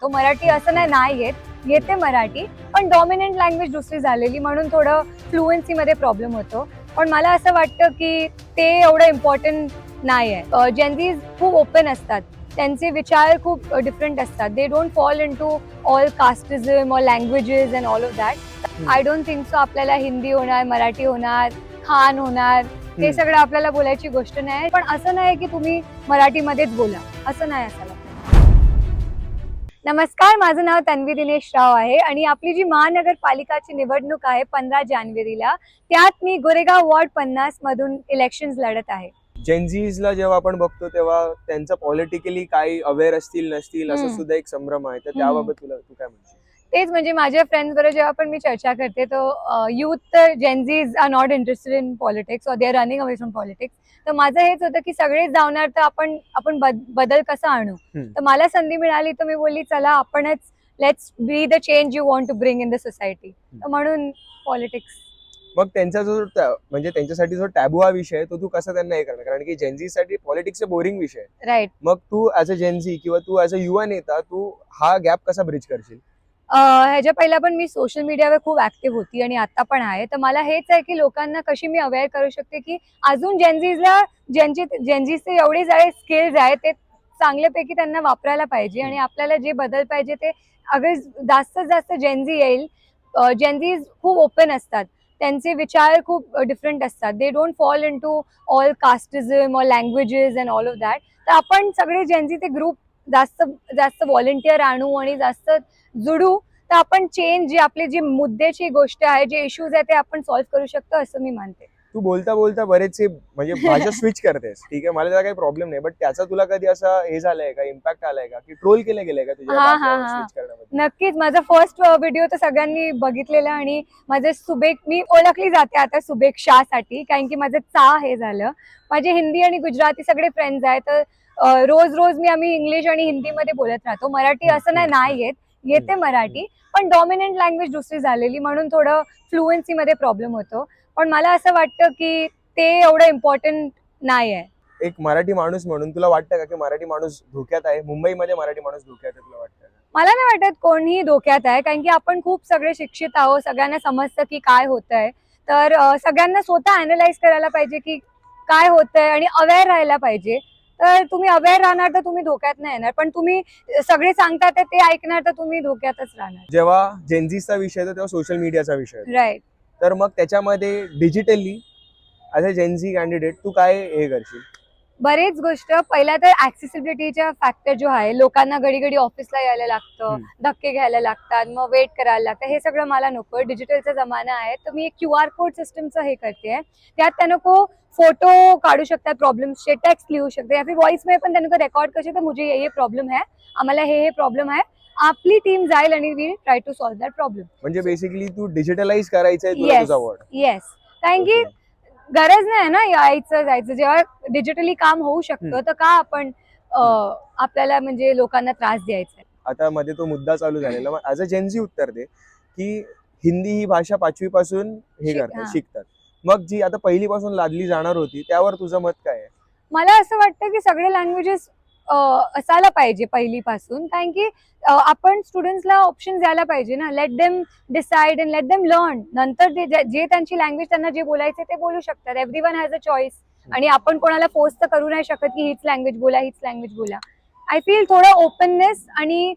तो मराठी असं नाही येते मराठी, पण डॉमिनंट लँग्वेज दुसरी झालेली म्हणून थोडं फ्लुएन्सी मध्ये प्रॉब्लेम होतो. पण मला असं वाटतं की ते एवढं इम्पॉर्टंट नाही आहे. जेनझीज खूप ओपन असतात, त्यांचे विचार खूप डिफरंट असतात. They don't fall in to all casteism और languages and all of that. I don't think so आपल्याला हिंदी होणार, मराठी होणार, खान होणार, हे सगळं आपल्याला बोलायची गोष्ट नाही. पण असं नाही की तुम्ही मराठीमध्येच बोला, असं नाही असायला. नमस्कार, माझं नाव तन्वी दिनेश राव आहे आणि आपली जी महानगरपालिकाची निवडणूक आहे 15 जानेवारीला, त्यात मी गोरेगाव वॉर्ड 50 मधून इलेक्शन्स लढत आहे. जेनझीजला जेव्हा आपण बघतो तेव्हा त्यांचं पॉलिटिकली काही अवेअर असतील नसतील असं सुद्धा एक संभ्रम आहे. तर त्याबाबत तू काय म्हणशील? तेच म्हणजे माझ्या फ्रेंड्स बरोबर जेव्हा पण मी चर्चा करते तर youth Gen Zs are not interested in politics और they are running away from politics. तर माझं हेच होतं की सगळेच जाणार तर आपण बदल कसा आणू. तर मला संधी मिळाली तर मी बोलली चला आपणच let's be the change you want to bring in the society. तर म्हणून पॉलिटिक्स. मग त्यांचा जो म्हणजे त्यांच्यासाठी जो टॅबू हा विषय आहे तो तू कसा त्यांना हे करणार? कारण की जेनझीसाठी पॉलिटिक्स बोरिंग विषय आहे. राईट. मग तू ऍज अ जेनझी किंवा तू ऍज अ युवा नेता तू हा गॅप कसा ब्रिज करशील? ह्याच्या पहिला पण मी सोशल मीडियावर खूप ऍक्टिव्ह होती आणि आता पण आहे. तर मला हेच आहे की लोकांना कशी मी अवेअर करू शकते की अजून जेनझीजचे एवढे सारे स्किल्स आहेत ते चांगल्यापैकी त्यांना वापरायला पाहिजे आणि आपल्याला जे बदल पाहिजे ते अगर जास्तीत जास्त जेनझी येईल. जेनझीज खूप ओपन असतात, त्यांचे विचार खूप डिफरंट असतात. They don't fall in to all casteism और languages and all of that. तर आपण सगळे जेनझीचे ग्रुप जास्त जास्त व्हॉलेंटियर आणू आणि जास्त जुडू तर आपण चेंज, जी आपली जी मुद्द्याची गोष्ट आहे, जे इश्यूज आहे ते आपण सॉल्व्ह करू शकतो असं मी मानते. तू बोलता बोलता बरेचसे म्हणजे भाषा स्विच करतेस, ठीक आहे, मला त्याचा काही प्रॉब्लेम नाही, बट त्याचा तुला कधी असा हे झालंय का, इम्पॅक्ट आलाय का, की ट्रोल केलं गेलंय का तुझ्या स्विच करण्यामध्ये? नक्कीच. माझा फर्स्ट व्हिडिओ तर सगळ्यांनी बघितलेला आणि माझे मी ओळखली जाते आता सुबेक शाह साठी, कारण की माझं हे झालं. माझे हिंदी आणि गुजराती सगळे फ्रेंड्स आहेत, तर रोज रोज आम्ही इंग्लिश आणि हिंदीमध्ये बोलत राहतो. मराठी असं नाही येते मराठी, पण डॉमिनंट लँग्वेज दुसरी झालेली म्हणून थोडं फ्लुएन्सी मध्ये प्रॉब्लेम होतो. पण मला असं वाटतं की ते एवढं इम्पॉर्टंट नाही आहे. एक मराठी माणूस म्हणून तुला वाटतं का की मराठी माणूस धोक्यात आहे? मुंबईमध्ये मराठी माणूस धोक्यात आहे तुला वाटतं का? मला नाही वाटत कोणीही धोक्यात आहे, कारण की आपण खूप सगळे शिक्षित आहोत, सगळ्यांना समजतं की काय होतंय. तर सगळ्यांना स्वतः अॅनलाइज करायला पाहिजे की काय होतंय आणि अवेअर राहायला पाहिजे. तर तुम्ही अवेअर राहणार तर तुम्ही धोक्यात नाही येणार, पण तुम्ही सगळे सांगतात ते ऐकणार तर तुम्ही धोक्यातच राहणार. जेव्हा जेनझीचा विषय येतो तेव्हा सोशल मीडियाचा विषय येतो. राईट. तर मग त्याच्यामध्ये digitally as a Gen Z candidate तू काय हे करशील? बरेच गोष्ट. पहिला तर ऍक्सेसिबिलिटीचा फॅक्टर जो आहे, लोकांना घडी घडी ऑफिसला यायला लागतं, धक्के घ्यायला लागतात, मग वेट करायला लागतं, हे सगळं मला नको. डिजिटलचा जमाना आहे, तर मी एक QR कोड सिस्टमचं हे करते. त्यात त्यांना फोटो काढू शकतात प्रॉब्लेम्सचे, टेक्स्ट लिहू शकते या फिर व्हॉइस में पण त्यांना रेकॉर्ड करू शकते, मुझे ये प्रॉब्लेम है, आम्हाला हे प्रॉब्लेम आहे. आपली टीम जाईल आणि we try to solve that problem. म्हणजे बेसिकली तू डिजिटलाइज करायचंय तुला तुझा वर्ड. येस. कारण की गरज नाही ना यायचं जायचं. जेव्हा डिजिटली काम होऊ शकतं तर का आपण आपल्याला म्हणजे लोकांना त्रास द्यायचा. आता मध्ये तो मुद्दा चालू झालेला, मग ऍज अ जेनझी उत्तर दे की हिंदी ही भाषा 5वी पासून हे करतात, शिकतात. मग जी आता पहिलीपासून लादली जाणार होती त्यावर तुझं मत काय आहे? मला असं वाटतं की सगळे लँग्वेजेस असायला पाहिजे पहिलीपासून, कारण की आपण स्टुडंट्सला ऑप्शन द्यायला पाहिजे ना. Let them decide and let them learn. नंतर जे त्यांची लँग्वेज त्यांना जे बोलायचे ते बोलू शकतात. Everyone has a choice. आणि आपण कोणाला फोर्स तर करू नाही शकत की हीच लँग्वेज बोला. आय फील थोडं ओपननेस आणि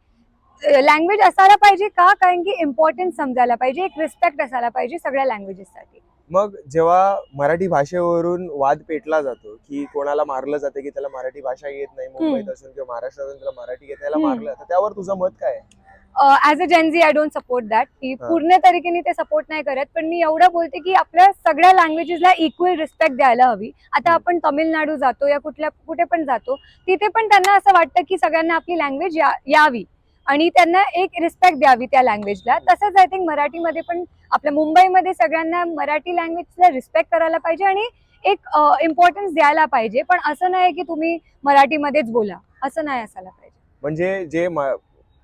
लँग्वेज असायला पाहिजे का, कारण की इम्पॉर्टन्स समजायला पाहिजे, एक रिस्पेक्ट असायला पाहिजे सगळ्या लँग्वेजेससाठी. मग जेव्हा मराठी भाषेवरून वाद पेटला जातो की कोणाला मारलं जातं की त्याला मराठी भाषा येत नाही, मुंबईत असून किंवा महाराष्ट्रात असून त्याला मराठी येत नाही, मारलं जातं, त्यावर तुझं मत काय आहे? As a Gen Z I don't support that. की पूर्ण तरीकेने ते सपोर्ट नाही करत, पण मी एवढं बोलते की आपल्या सगळ्या लँग्वेजेसला इक्वल रिस्पेक्ट द्यायला हवी. आता आपण तामिळनाडू जातो या कुठे पण जातो, तिथे पण त्यांना असं वाटतं की सगळ्यांना आपली लँग्वेज यावी आणि त्यांना एक रिस्पेक्ट द्यावी त्या लँग्वेजला. तसंच आय थिंक मराठीमध्ये पण आपल्या मुंबईमध्ये सगळ्यांना मराठी लँग्वेजला रिस्पेक्ट करायला पाहिजे आणि एक इम्पॉर्टन्स द्यायला पाहिजे. पण असं नाही की तुम्ही मराठीमध्येच बोला, असं नाही असायला पाहिजे. म्हणजे जे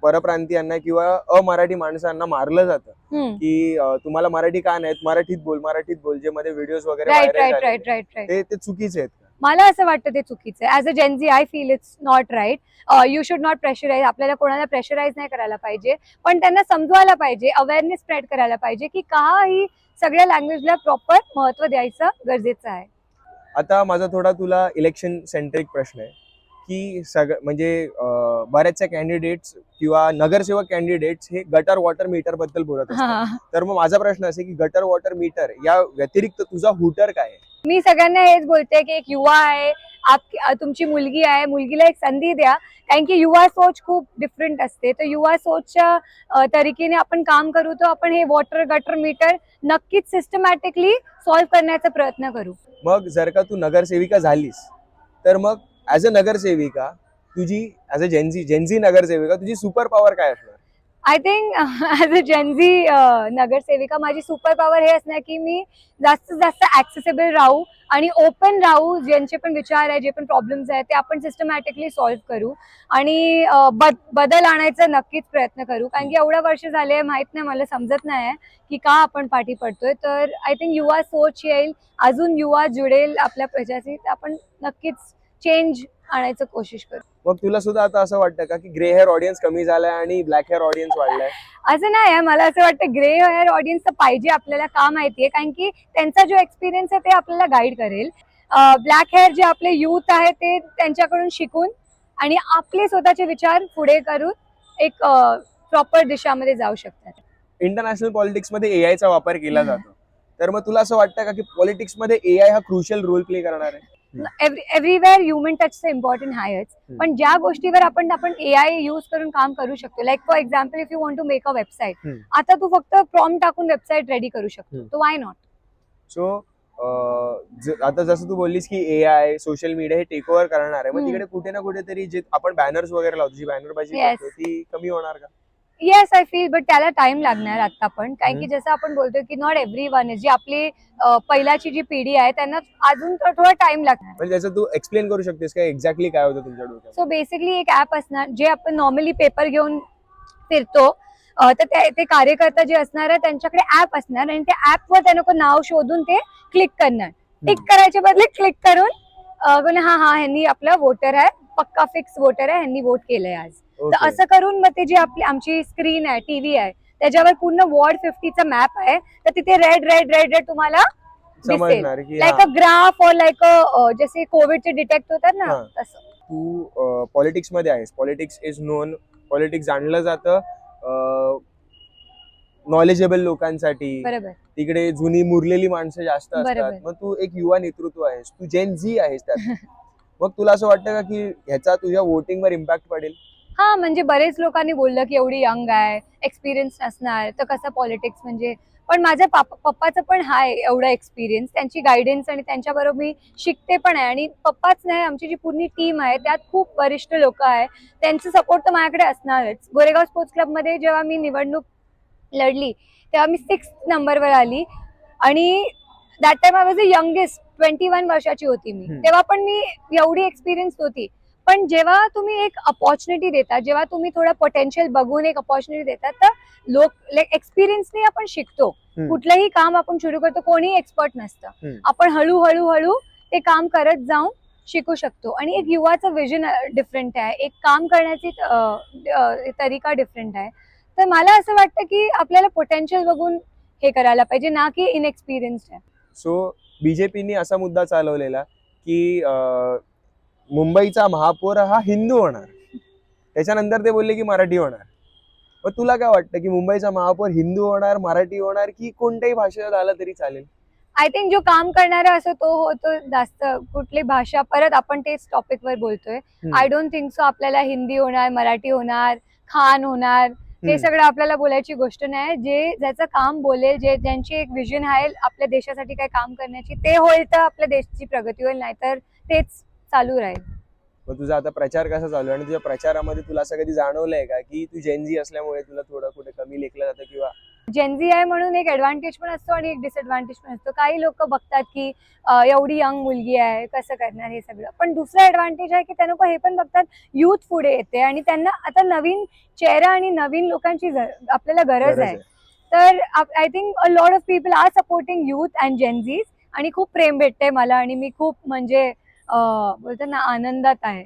परप्रांतीयांना किंवा अमराठी माणसांना मारलं जातं की तुम्हाला मराठी का नाही, मराठीत बोल, जे मध्ये व्हिडिओज वगैरे राईट. ते चुकीचे आहेत का? मला असं वाटतं ते चुकीचं आहे. As a Gen Z I feel it's not right. You should not pressurise. आपल्याला कोणाला प्रेशराईज नाही करायला पाहिजे, पण त्यांना समजवायला पाहिजे, अवेअरनेस स्प्रेड करायला पाहिजे की का ही सगळ्या लँग्वेजला प्रॉपर महत्व द्यायचं गरजेचं आहे. आता माझा थोडा तुला इलेक्शन सेंट्रिक प्रश्न आहे की म्हणजे बऱ्याचशा कॅन्डिडेट्स किंवा नगरसेवक कॅन्डिडेट्स हे गटर वॉटर मीटर बद्दल बोलत असतात. तर मग माझा प्रश्न असे की गटर वॉटर मीटर या व्यतिरिक्त तुझा हुटर काय आहे? मी सगळ्यांना हेच बोलते की एक युवा आहे, तुमची मुलगी आहे, मुलगीला एक संधी द्या. कारण की युवा सोच खूप डिफरंट असते. तर युवा सोचच्या तरीकेने आपण काम करू, तर आपण हे वॉटर गटर मीटर नक्कीच सिस्टमॅटिकली सॉल्व्ह करण्याचा प्रयत्न करू. मग जर का तू नगरसेविका झालीस तर मग ऍज अ नगरसेविका तुझी ऍज अ जेनझी नगरसेविका तुझी सुपर पॉवर काय असणार? I think as a Gen Z नगरसेविका माझी सुपर पॉवर हे असणार की मी जास्तीत जास्त ऍक्सेसिबल राहू आणि ओपन राहू. ज्यांचे पण विचार आहे, जे पण प्रॉब्लेम्स आहेत ते आपण सिस्टमॅटिकली सॉल्व्ह करू आणि बदल आणायचा नक्कीच प्रयत्न करू. कारण की एवढं वर्ष झाले माहित नाही, मला समजत नाही की का आपण पाठी पडतोय. तर आय थिंक युवा सोच येईल, अजून युवा जुडेल आपल्या प्रजाशी, तर आपण नक्कीच चेंज आणायचं कोशिश करू. मग तुला सुद्धा आता असं वाटतं का की ग्रे हेअर ऑडियन्स कमी झालाय आणि ब्लॅक हेअर ऑडियन्स वाढलाय? असं नाही आहे, मला असं वाटतं ग्रे हेअर ऑडियन्स तर पाहिजे आपल्याला. का माहितीये, कारण की त्यांचा जो एक्सपिरियन्स आहे ते आपल्याला गाईड करेल. ब्लॅक हेअर जे आपले युथ आहे ते त्यांच्याकडून शिकून आणि आपले स्वतःचे विचार पुढे करून एक प्रॉपर दिशामध्ये जाऊ शकतात. इंटरनॅशनल पॉलिटिक्स मध्ये एआय चा वापर केला जातो, तर मग तुला असं वाटतं का की पॉलिटिक्स मध्ये एआय हा क्रुशियल रोल प्ले करणार आहे? एव्हरीवेअर ह्युमन टच इम्पॉर्टंट आहेच, पण ज्या गोष्टीवर आपण एआय यूज करून काम करू शकतो, like for example if you want to make a website, आता तू फक्त प्रॉम्प्ट टाकून वेबसाईट रेडी करू शकतो, तो वाय नॉट? सो आता जसं तू बोललीस की एआय सोशल मीडिया हे टेक ओव्हर करणार आहे, मग तिकडे कुठे ना कुठेतरी जे आपण बॅनर्स वगैरे लावतो, जी बॅनरबाजी करतो ती कमी होणार का? येस, आय फील, बट त्याला टाइम लागणार आता पण. कारण की जसं आपण बोलतोय की नॉट एव्हरी वन इज, जी आपली पहिल्याची जी पिढी आहे त्यांना अजून थोडा टाइम लागणार. म्हणजे त्याचं तू एक्सप्लेन करू शकतेस का एक्झॅक्टली काय होतं तुमच्या डोक्यात? सो बेसिकली एक ऍप असणार जे आपण नॉर्मली पेपर घेऊन फिरतो, तर ते कार्यकर्ता जे असणार आहे त्यांच्याकडे ऍप असणार आणि त्या ऍपवर त्यांना नाव शोधून ते क्लिक करणार. टिक करायच्या बदले क्लिक करून हा ह्यांनी आपला वोटर आहे, पक्का फिक्स वोटर आहे, ह्यांनी वोट केलंय आज. तर असं करून मग ते जी आमची स्क्रीन आहे, टीव्ही आहे, त्याच्यावर पूर्ण वॉर्ड 50चा मॅप आहे, तर तिथे रेड रेड रेड रेड तुम्हाला दिसेल, लाईक अ ग्राफ और लाईक जसे कोविडचे डिटेक्ट होतात ना तसं. तू पॉलिटिक्स मध्ये आहेस, पॉलिटिक्स इज नोन, पॉलिटिक्स जाणलं जातं नॉलेजेबल लोकांसाठी. बरोबर. तिकडे जुनी मुरलेली माणसं जास्त असतात. बरोबर. मग तू एक युवा नेतृत्व आहेस, तू जेन झी आहेस त्यात. मग तुला असं वाटतं का की ह्याचा तुझ्या वोटिंग वर इम्पॅक्ट पडेल? हा, म्हणजे बरेच लोकांनी बोललं की एवढी यंग आहे, एक्सपिरियन्स नसणार, तर कसं पॉलिटिक्स म्हणजे. पण माझ्या पप्पाचं पण हाय एवढा एक्सपिरियन्स, त्यांची गायडन्स आणि त्यांच्याबरोबर मी शिकते पण आहे. आणि पप्पाच नाही, आमची जी पूर्ण टीम आहे त्यात खूप वरिष्ठ लोक आहे, त्यांचं सपोर्ट तर माझ्याकडे असणारच. गोरेगाव स्पोर्ट्स क्लब मध्ये जेव्हा मी निवडणूक लढली तेव्हा मी 6th नंबरवर आली आणि that time I was the youngest, 21 वर्षाची होती मी. तेव्हा पण मी एवढी एक्सपिरियन्स होती. पण जेव्हा तुम्ही एक अपॉर्च्युनिटी देता, जेव्हा तुम्ही थोडं पोटेन्शियल बघून एक अपॉर्च्युनिटी देतात, तर लोक एक्सपिरियन्सने आपण शिकतो. कुठलंही काम आपण सुरू करतो, कोणी एक्सपर्ट नसतं, आपण हळूहळू ते काम करत जाऊन शिकू शकतो. आणि एक युवाचं विजन डिफरंट आहे, एक काम करण्याची तरीका डिफरंट आहे. तर मला असं वाटतं की आपल्याला पोटेन्शियल बघून हे करायला पाहिजे, ना की इनएक्सपिरियन्स्ड आहे. सो बीजेपीने असा मुद्दा चालवलेला की मुंबईचा महापौर हा हिंदू होणार, त्याच्यानंतर ते बोलले की मराठी होणार. मग तुला काय वाटतं की मुंबईचा महापौर हिंदू होणार, मराठी होणार, की कोणत्याही भाषेत आला तरी चालेल? आय थिंक जो काम करणारा असो तो होतो जास्त. कुठली भाषा, परत आपण तेच टॉपिक वर बोलतोय. आय डोंट थिंक सो आपल्याला हिंदी होणार, मराठी होणार, खान होणार, हे सगळं आपल्याला बोलायची गोष्ट नाही. जे ज्याचं काम बोलेल, ज्यांची एक विजन आहे आपल्या देशासाठी काय काम करण्याची, ते होईल तर आपल्या देशाची प्रगती होईल, नाहीतर तेच चालू राहील. मग तुझा आता प्रचार कसा चालू आहे आणि तुझ्या प्रचारामध्ये तुला असं कधी जाणवलंय का की तू जेनझी असल्यामुळे तुला थोडं कुठे कमी लेखलं जातं? किंवा जेनझी आहे म्हणून एक ऍडव्हान्टेज पण असतो आणि एक डिसएडव्हान्टेज पण असतो. काही लोक बघतात की एवढी यंग मुलगी आहे, कसं करणार हे सगळं. पण दुसरा ऍडव्हान्टेज आहे की त्या लोक हे पण बघतात युथ पुढे येते आणि त्यांना आता नवीन चेहरा आणि नवीन लोकांची आपल्याला गरज आहे. तर I think a lot of people are supporting youth and Gen Zs आणि खूप प्रेम भेटते मला आणि मी खूप म्हणजे बोलतात ना आनंदात आहे.